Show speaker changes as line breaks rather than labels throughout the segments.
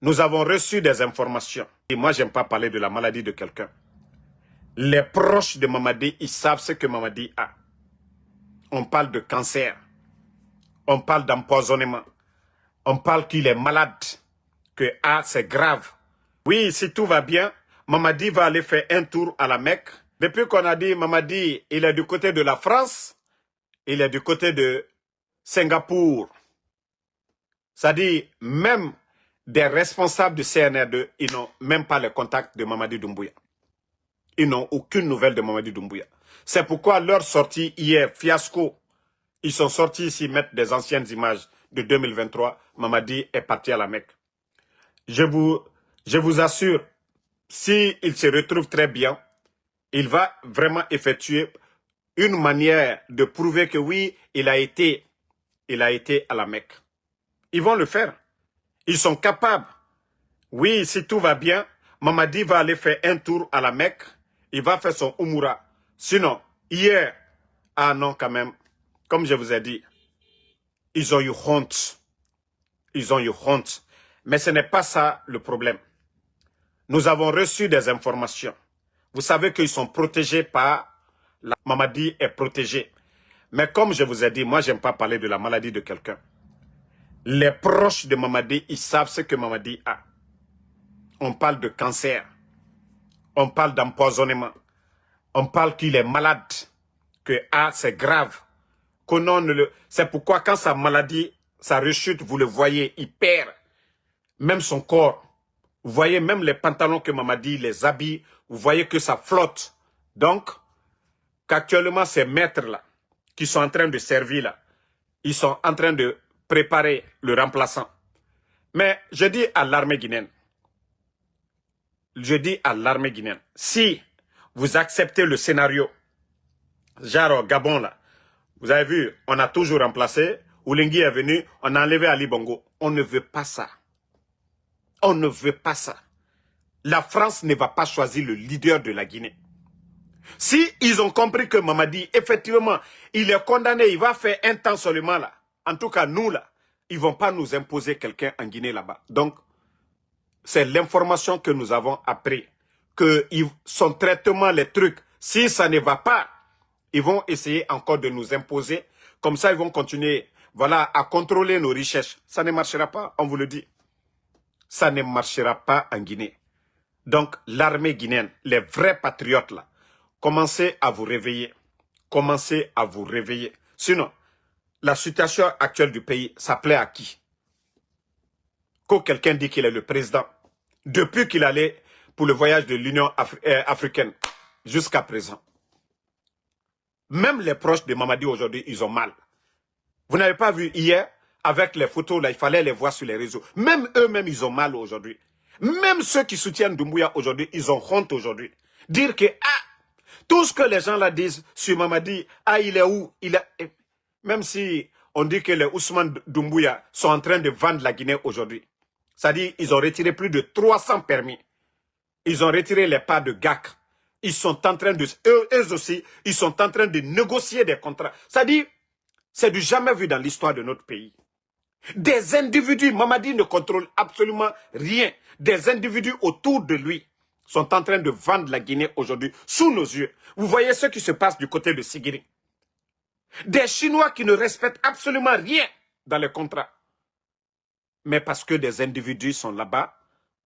Nous avons reçu des informations. Et moi, j'aime pas parler de la maladie de quelqu'un. Les proches de Mamadi, ils savent ce que Mamadi a. On parle de cancer. On parle d'empoisonnement. On parle qu'il est malade. Que c'est grave. Oui, si tout va bien, Mamadi va aller faire un tour à la Mecque. Depuis qu'on a dit Mamadi, il est du côté de la France, il est du côté de Singapour. C'est-à-dire, même des responsables du CNR2, ils n'ont même pas le contact de Mamadi Doumbouya. Ils n'ont aucune nouvelle de Mamadi Doumbouya. C'est pourquoi leur sortie hier, fiasco, ils sont sortis ici mettre des anciennes images de 2023. Mamadi est parti à la Mecque. Je vous assure, s'il se retrouve très bien, il va vraiment effectuer une manière de prouver que oui, il a été à la Mecque. Ils vont le faire. Ils sont capables. Oui, si tout va bien, Mamadi va aller faire un tour à la Mecque. Il va faire son Umura. Sinon, hier, ah non quand même, comme je vous ai dit, ils ont eu honte. Ils ont eu honte. Mais ce n'est pas ça le problème. Nous avons reçu des informations. Vous savez qu'ils sont protégés par... Mamadi est protégé. Mais comme je vous ai dit, moi, j'aime pas parler de la maladie de quelqu'un. Les proches de Mamadi, ils savent ce que Mamadi a. On parle de cancer. On parle d'empoisonnement. On parle qu'il est malade. Que c'est grave. C'est pourquoi quand sa maladie, sa rechute, vous le voyez, il perd même son corps. Vous voyez même les pantalons que Mamadi les habille. Vous voyez que ça flotte. Donc, qu'actuellement ces maîtres-là, qui sont en train de servir là, ils sont en train de préparer le remplaçant. Mais je dis à l'armée guinéenne, si vous acceptez le scénario, genre au Gabon là, vous avez vu, on a toujours remplacé, Oulingui est venu, on a enlevé Ali Bongo. On ne veut pas ça. On ne veut pas ça. La France ne va pas choisir le leader de la Guinée. Si ils ont compris que Mamadi, effectivement, il est condamné, il va faire un temps seulement là. En tout cas, nous là, ils ne vont pas nous imposer quelqu'un en Guinée là-bas. Donc, c'est l'information que nous avons appris. Que son traitement, les trucs, si ça ne va pas, ils vont essayer encore de nous imposer. Comme ça, ils vont continuer, voilà, à contrôler nos richesses. Ça ne marchera pas, on vous le dit. Ça ne marchera pas en Guinée. Donc, l'armée guinéenne, les vrais patriotes là, commencez à vous réveiller. Commencez à vous réveiller. Sinon, la situation actuelle du pays, ça plaît à qui? Quand quelqu'un dit qu'il est le président, depuis qu'il allait pour le voyage de l'Union africaine, jusqu'à présent. Même les proches de Mamadi aujourd'hui, ils ont mal. Vous n'avez pas vu hier, avec les photos là, il fallait les voir sur les réseaux. Même eux-mêmes, ils ont mal aujourd'hui. Même ceux qui soutiennent Doumbouya aujourd'hui, ils ont honte aujourd'hui. Dire que, tout ce que les gens là disent sur Mamadi, il est où? Même si on dit que les Ousmane Doumbouya sont en train de vendre la Guinée aujourd'hui. C'est-à-dire, ils ont retiré plus de 300 permis. Ils ont retiré les parts de GAC. Ils sont en train de, eux aussi, ils sont en train de négocier des contrats. C'est-à-dire, c'est du jamais vu dans l'histoire de notre pays. Des individus, Mamadi ne contrôle absolument rien. Des individus autour de lui sont en train de vendre la Guinée aujourd'hui sous nos yeux. Vous voyez ce qui se passe du côté de Sigiri. Des Chinois qui ne respectent absolument rien dans les contrats. Mais parce que des individus sont là-bas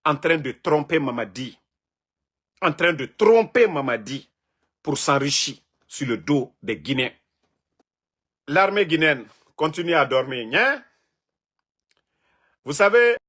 en train de tromper Mamadi. En train de tromper Mamadi pour s'enrichir sur le dos des Guinéens. L'armée guinéenne continue à dormir. Hein? Vous savez...